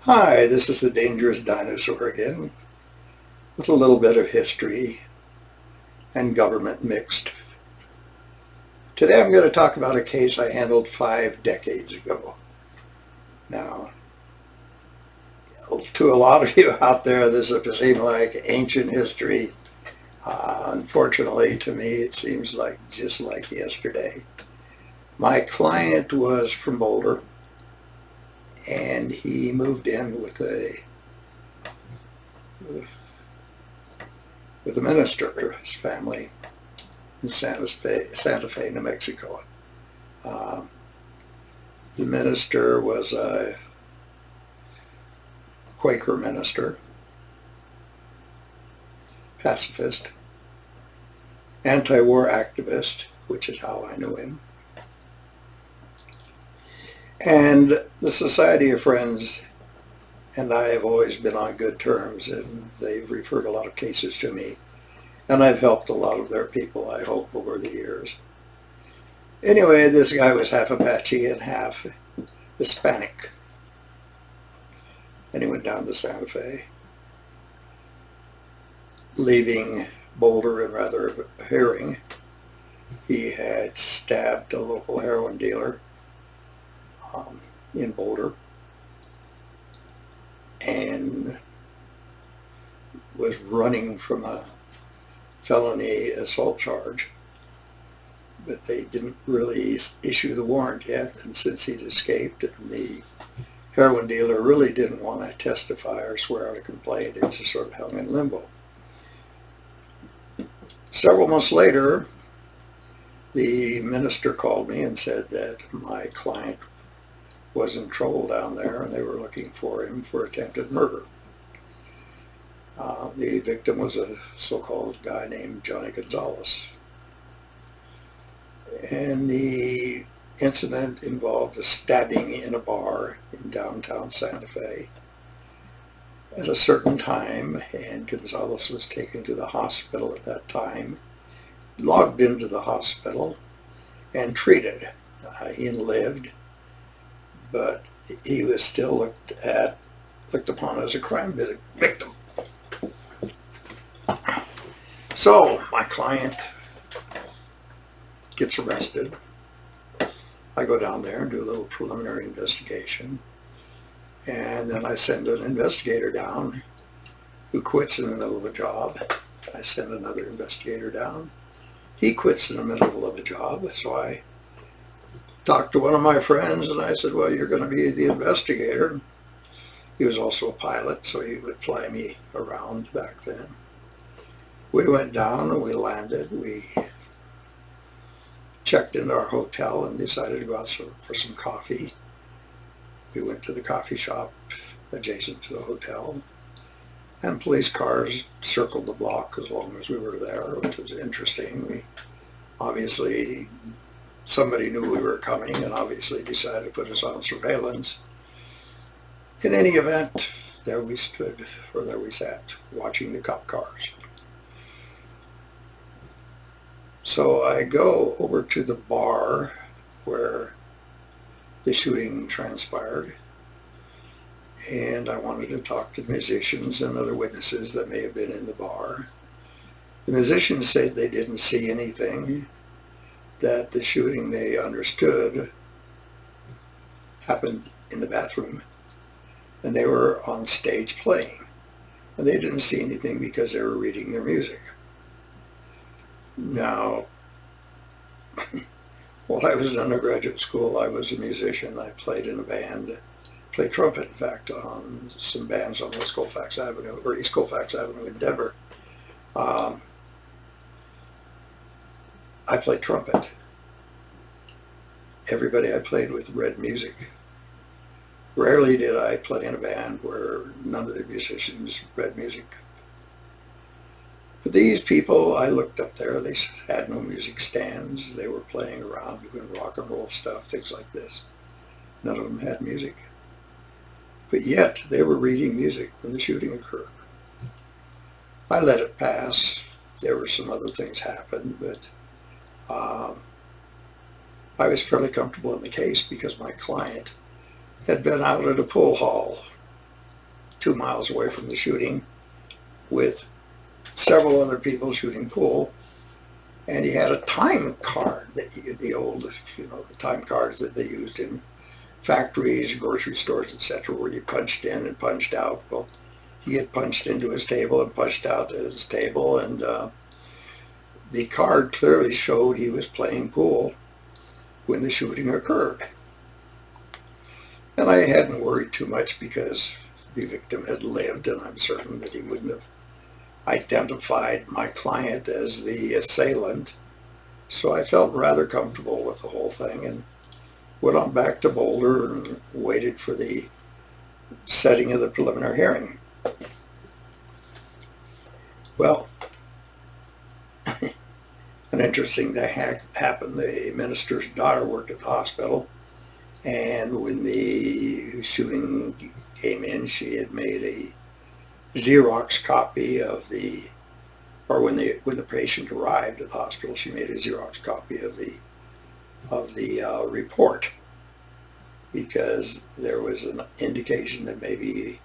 Hi, this is the dangerous dinosaur again, with a little bit of history and government mixed. Today I'm going to talk about a case I handled 5 decades ago. Now, to a lot of you out there, this will seem like ancient history. Unfortunately, to me, it seems like just like yesterday. My client was from Boulder, and he moved in with a minister's family in Santa Fe, New Mexico. The minister was a Quaker minister, pacifist, anti-war activist, which is how I knew him. And the Society of Friends and I have always been on good terms, and they've referred a lot of cases to me, and I've helped a lot of their people, I hope, over the years. Anyway, this guy was half Apache and half Hispanic, and he went down to Santa Fe, leaving Boulder in rather a hearing. He had stabbed a local heroin dealer in Boulder and was running from a felony assault charge, but they didn't really issue the warrant yet, and since he'd escaped and the heroin dealer really didn't want to testify or swear out a complaint, it just sort of hung in limbo. Several months later, the minister called me and said that my client was in trouble down there and they were looking for him for attempted murder. The victim was a so-called guy named Johnny Gonzalez. And the incident involved a stabbing in a bar in downtown Santa Fe at a certain time, and Gonzalez was taken to the hospital at that time, logged into the hospital, and treated. He lived, but he was still looked upon as a crime victim. So my client gets arrested. I go down there and do a little preliminary investigation, and then I send an investigator down who quits in the middle of a job. I send another investigator down. He quits in the middle of a job, so I talked to one of my friends and I said, well, you're going to be the investigator. He was also a pilot, so he would fly me around back then. We went down and we landed. We checked into our hotel and decided to go out for some coffee. We went to the coffee shop adjacent to the hotel, and police cars circled the block as long as we were there, which was interesting. Obviously, somebody knew we were coming and obviously decided to put us on surveillance. In any event, there we stood, or there we sat, watching the cop cars. So I go over to the bar where the shooting transpired, and I wanted to talk to the musicians and other witnesses that may have been in the bar. The musicians said they didn't see anything, that the shooting they understood happened in the bathroom, and they were on stage playing, and they didn't see anything because they were reading their music. Now, while I was in undergraduate school, I was a musician. I played in a band, played trumpet, in fact, on some bands on West Colfax Avenue, or East Colfax Avenue in Denver. I played trumpet. Everybody I played with read music. Rarely did I play in a band where none of the musicians read music. But these people, I looked up there, they had no music stands. They were playing around doing rock and roll stuff, things like this. None of them had music. But yet, they were reading music when the shooting occurred. I let it pass. There were some other things happened, but I was fairly comfortable in the case because my client had been out at a pool hall 2 miles away from the shooting with several other people shooting pool. And he had a time card, the old, the time cards that they used in factories, grocery stores, etc., where you punched in and punched out. Well, he had punched into his table and punched out to his table, and the card clearly showed he was playing pool when the shooting occurred. And I hadn't worried too much because the victim had lived, and I'm certain that he wouldn't have identified my client as the assailant. So I felt rather comfortable with the whole thing and went on back to Boulder and waited for the setting of the preliminary hearing. Well, an interesting thing happened. The minister's daughter worked at the hospital, and when the shooting came in, she had made a Xerox copy of when the patient arrived at the hospital, she made a Xerox copy of the report, because there was an indication that maybe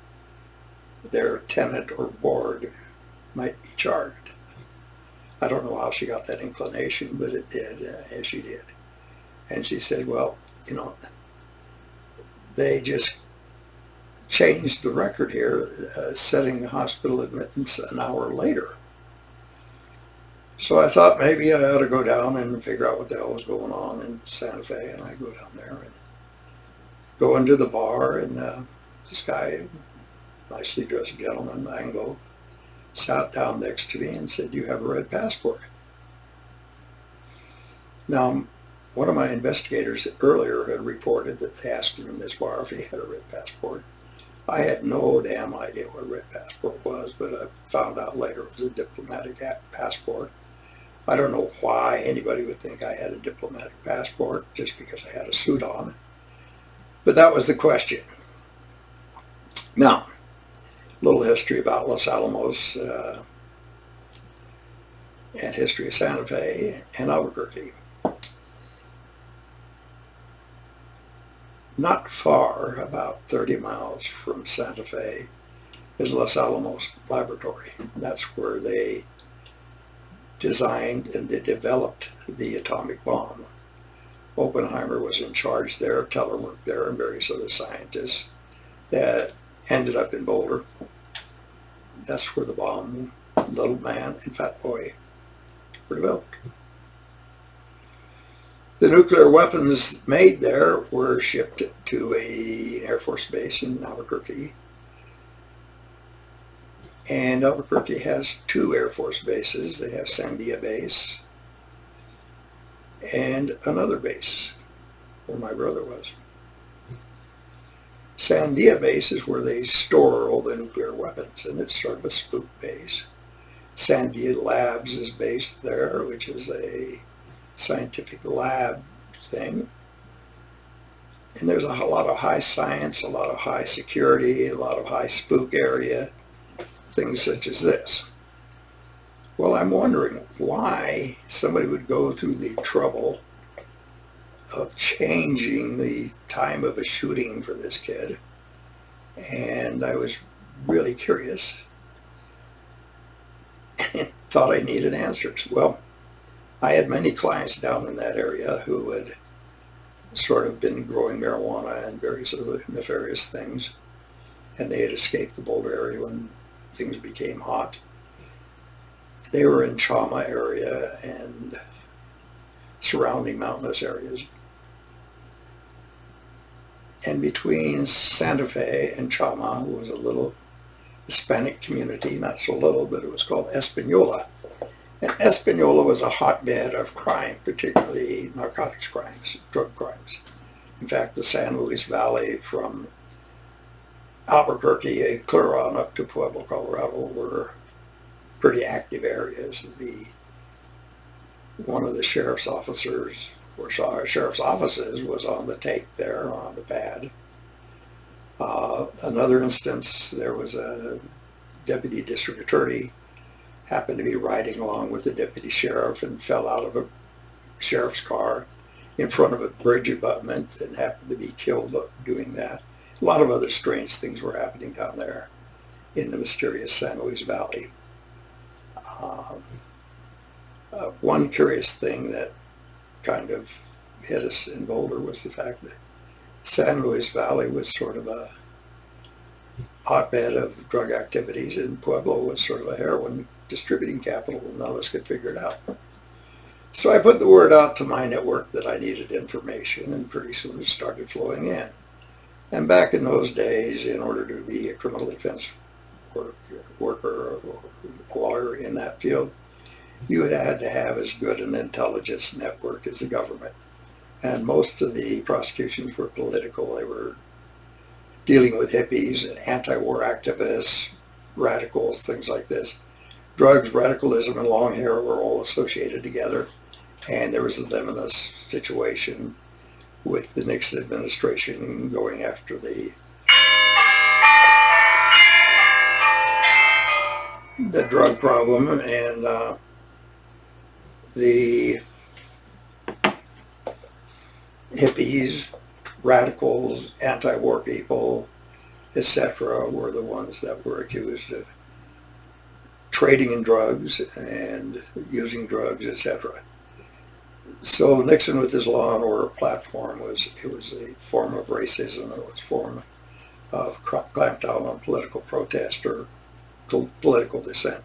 their tenant or board might be charged. I don't know how she got that inclination, but it did, as she did. And she said, well, they just changed the record here, setting the hospital admittance an hour later. So I thought maybe I ought to go down and figure out what the hell was going on in Santa Fe. And I go down there and go into the bar, and this guy, nicely dressed gentleman, Anglo, sat down next to me and said, "Do you have a red passport?" Now, one of my investigators earlier had reported that they asked him in this bar if he had a red passport. I had no damn idea what a red passport was, but I found out later it was a diplomatic passport. I don't know why anybody would think I had a diplomatic passport just because I had a suit on. But that was the question. Now, a little history about Los Alamos and history of Santa Fe and Albuquerque. Not far, about 30 miles from Santa Fe, is Los Alamos Laboratory. That's where they designed and they developed the atomic bomb. Oppenheimer was in charge there, Teller worked there, and various other scientists that ended up in Boulder. That's where the bomb, Little Man, and Fat Boy were developed. The nuclear weapons made there were shipped to an Air Force base in Albuquerque. And Albuquerque has 2 Air Force bases. They have Sandia Base and another base where my brother was. Sandia Base is where they store all the nuclear weapons, and it's sort of a spook base. Sandia Labs is based there, which is a scientific lab thing. And there's a lot of high science, a lot of high security, a lot of high spook area, things such as this. Well, I'm wondering why somebody would go through the trouble of changing the time of a shooting for this kid. And I was really curious and thought I needed answers. Well, I had many clients down in that area who had sort of been growing marijuana and various other nefarious things, and they had escaped the Boulder area when things became hot. They were in Chama area and surrounding mountainous areas. And between Santa Fe and Chama was a little Hispanic community, not so little, but it was called Espanola. And Espanola was a hotbed of crime, particularly narcotics crimes, drug crimes. In fact, the San Luis Valley from Albuquerque, clear on up to Pueblo, Colorado, were pretty active areas. One of the sheriff's officers, or sheriff's offices, was on the take there, on the pad. Another instance, there was a deputy district attorney happened to be riding along with the deputy sheriff and fell out of a sheriff's car in front of a bridge abutment and happened to be killed doing that. A lot of other strange things were happening down there. in the mysterious San Luis Valley. One curious thing that kind of hit us in Boulder was the fact that San Luis Valley was sort of a hotbed of drug activities, and Pueblo was sort of a heroin distributing capital, and none of us could figure it out. So I put the word out to my network that I needed information, and pretty soon it started flowing in. And back in those days, in order to be a criminal defense worker or a lawyer in that field, you had to have as good an intelligence network as the government. And most of the prosecutions were political. They were dealing with hippies and anti-war activists, radicals, things like this. Drugs, radicalism, and long hair were all associated together. And there was a limitless situation with the Nixon administration going after the drug problem, and the hippies, radicals, anti-war people, etc., were the ones that were accused of trading in drugs and using drugs, etc. So Nixon, with his law and order platform, was a form of racism. It was a form of clamp down on political protest or political dissent.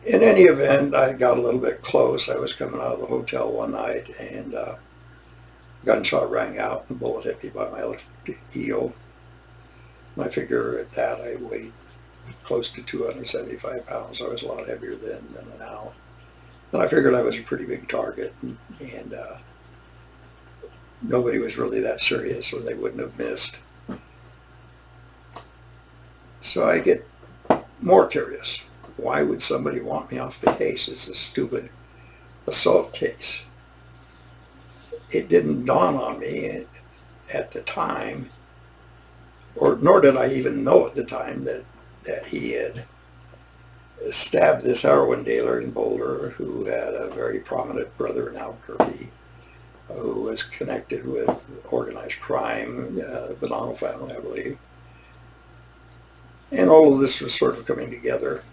In any event, I got a little bit close. I was coming out of the hotel one night, and a gunshot rang out, and a bullet hit me by my left heel. And I figure at that I weighed close to 275 pounds. I was a lot heavier then than now. And I figured I was a pretty big target, and nobody was really that serious, or they wouldn't have missed. So I get more curious. Why would somebody want me off the case? It's a stupid assault case. It didn't dawn on me at the time, or nor did I even know at the time that he had stabbed this heroin dealer in Boulder who had a very prominent brother in Albuquerque, who was connected with organized crime, the Bonanno family, I believe. And all of this was sort of coming together.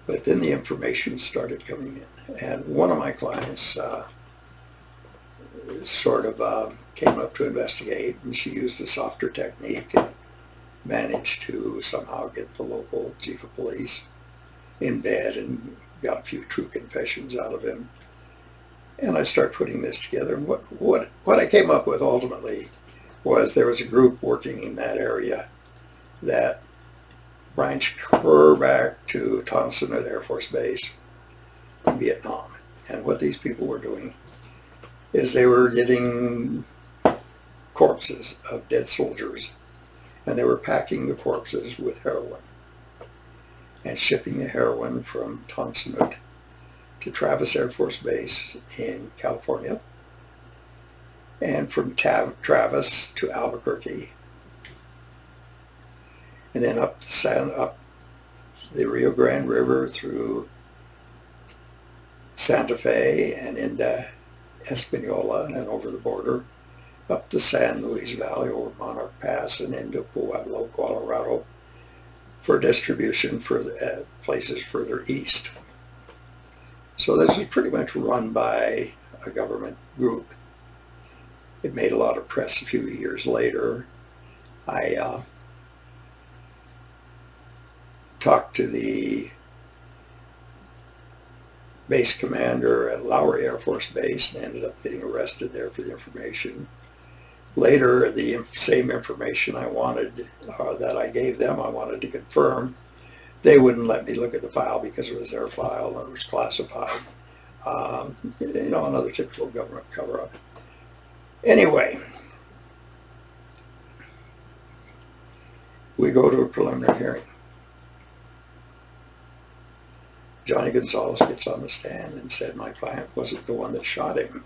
But then the information started coming in. And one of my clients came up to investigate, and she used a softer technique and managed to somehow get the local chief of police in bed and got a few true confessions out of him. And I started putting this together. And what I came up with ultimately was there was a group working in that area that branched clear back to Tan Son Nhut Air Force Base in Vietnam. And what these people were doing is they were getting corpses of dead soldiers, and they were packing the corpses with heroin and shipping the heroin from Tan Son Nhut to Travis Air Force Base in California, and from Travis to Albuquerque, and then up the Rio Grande River through Santa Fe and into Espanola and over the border, up to San Luis Valley over Monarch Pass and into Pueblo, Colorado, for distribution for places further east. So this was pretty much run by a government group. It made a lot of press a few years later. I talked to the base commander at Lowry Air Force Base and ended up getting arrested there for the information. Later, the same information I wanted, that I gave them, I wanted to confirm. They wouldn't let me look at the file because it was their file and it was classified. Another typical government cover-up. Anyway, we go to a preliminary hearing. Johnny Gonzalez gets on the stand and said my client wasn't the one that shot him.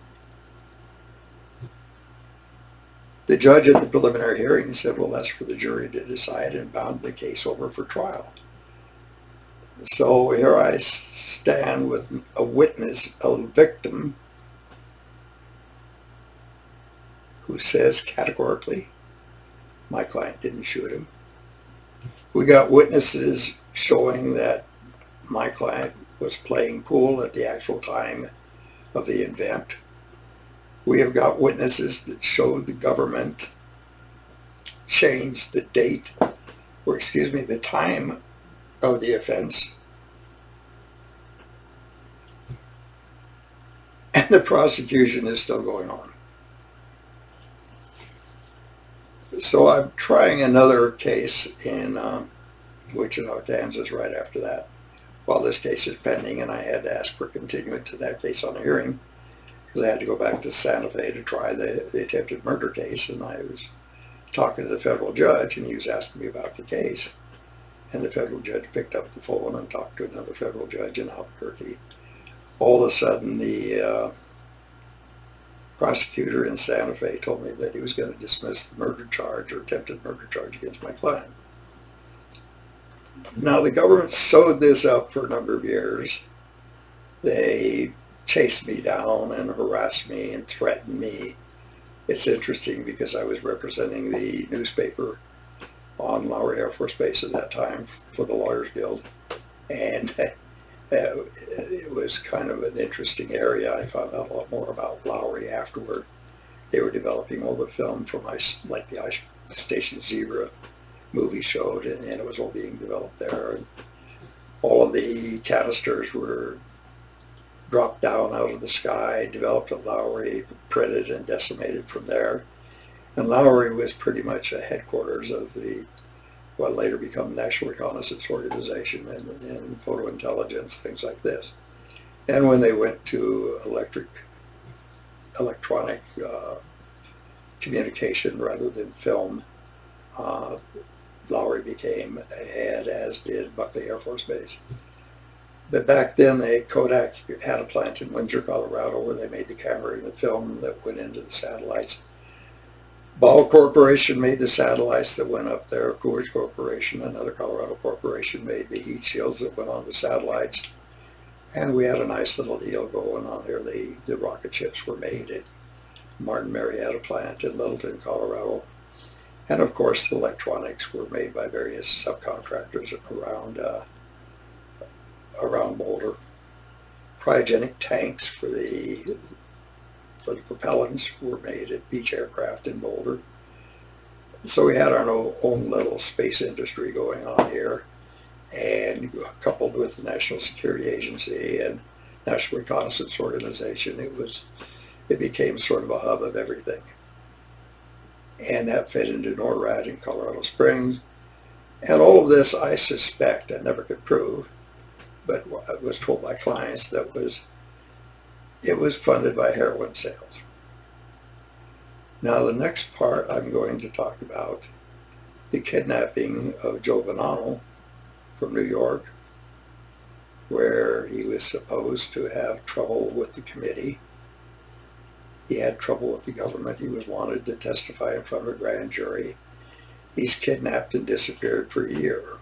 The judge at the preliminary hearing said, well, that's for the jury to decide, and bound the case over for trial. So here I stand with a witness, a victim, who says categorically, my client didn't shoot him. We got witnesses showing that my client was playing pool at the actual time of the event. We have got witnesses that showed the government changed the date, or excuse me, the time of the offense. And the prosecution is still going on. So I'm trying another case in Wichita, Kansas right after that, while this case is pending, and I had to ask for continuance to that case on a hearing because I had to go back to Santa Fe to try the attempted murder case, and I was talking to the federal judge, and he was asking me about the case. And the federal judge picked up the phone and talked to another federal judge in Albuquerque. All of a sudden, the prosecutor in Santa Fe told me that he was going to dismiss the murder charge or attempted murder charge against my client. Now, the government sewed this up for a number of years. They chased me down and harassed me and threatened me. It's interesting because I was representing the newspaper on Lowry Air Force Base at that time for the Lawyers Guild, and it was kind of an interesting area. I found out a lot more about Lowry afterward. They were developing all the film for like the Ice Station Zebra movie showed, and it was all being developed there. And all of the canisters were dropped down out of the sky, developed at Lowry, printed and decimated from there. And Lowry was pretty much a headquarters of the what later become National Reconnaissance Organization and photo intelligence, things like this. And when they went to electronic communication rather than film, Lowry became a head, as did Buckley Air Force Base. But back then, Kodak had a plant in Windsor, Colorado, where they made the camera and the film that went into the satellites. Ball Corporation made the satellites that went up there. Coors Corporation, another Colorado corporation, made the heat shields that went on the satellites. And we had a nice little deal going on here. The rocket ships were made at Martin Marietta plant in Littleton, Colorado. And of course, the electronics were made by various subcontractors around Boulder. Cryogenic tanks for the propellants were made at Beach Aircraft in Boulder. So we had our own little space industry going on here, and coupled with the National Security Agency and National Reconnaissance Organization, it became sort of a hub of everything. And that fed into NORAD in Colorado Springs. And all of this, I suspect, I never could prove, but I was told by clients that it was funded by heroin sales. Now the next part I'm going to talk about the kidnapping of Joe Bonanno from New York, where he was supposed to have trouble with the committee. He had trouble with the government. He was wanted to testify in front of a grand jury. He's kidnapped and disappeared for a year.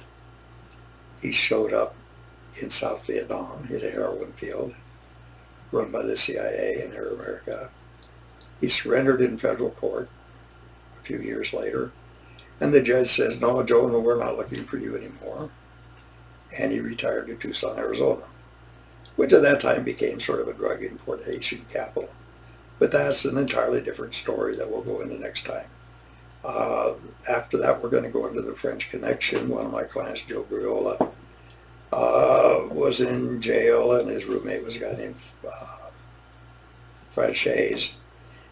He showed up in South Vietnam in a heroin field run by the CIA and Air America. He surrendered in federal court a few years later, and the judge says, "No, Joe, no, we're not looking for you anymore." And he retired to Tucson, Arizona, which at that time became sort of a drug importation capital. But that's an entirely different story that we'll go into next time. After that, we're going to go into the French Connection. One of my clients, Joe Briola, was in jail, and his roommate was a guy named Franchise,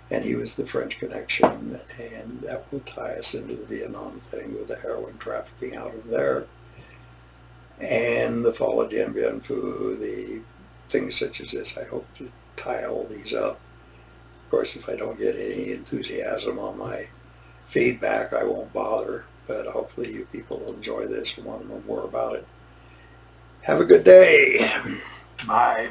and he was the French Connection, and that will tie us into the Vietnam thing with the heroin trafficking out of there, and the fall of Dien Bien Phu, the things such as this. I hope to tie all these up. Of course, if I don't get any enthusiasm on my feedback, I won't bother, but hopefully you people will enjoy this and want to know more about it. Have a good day. Bye.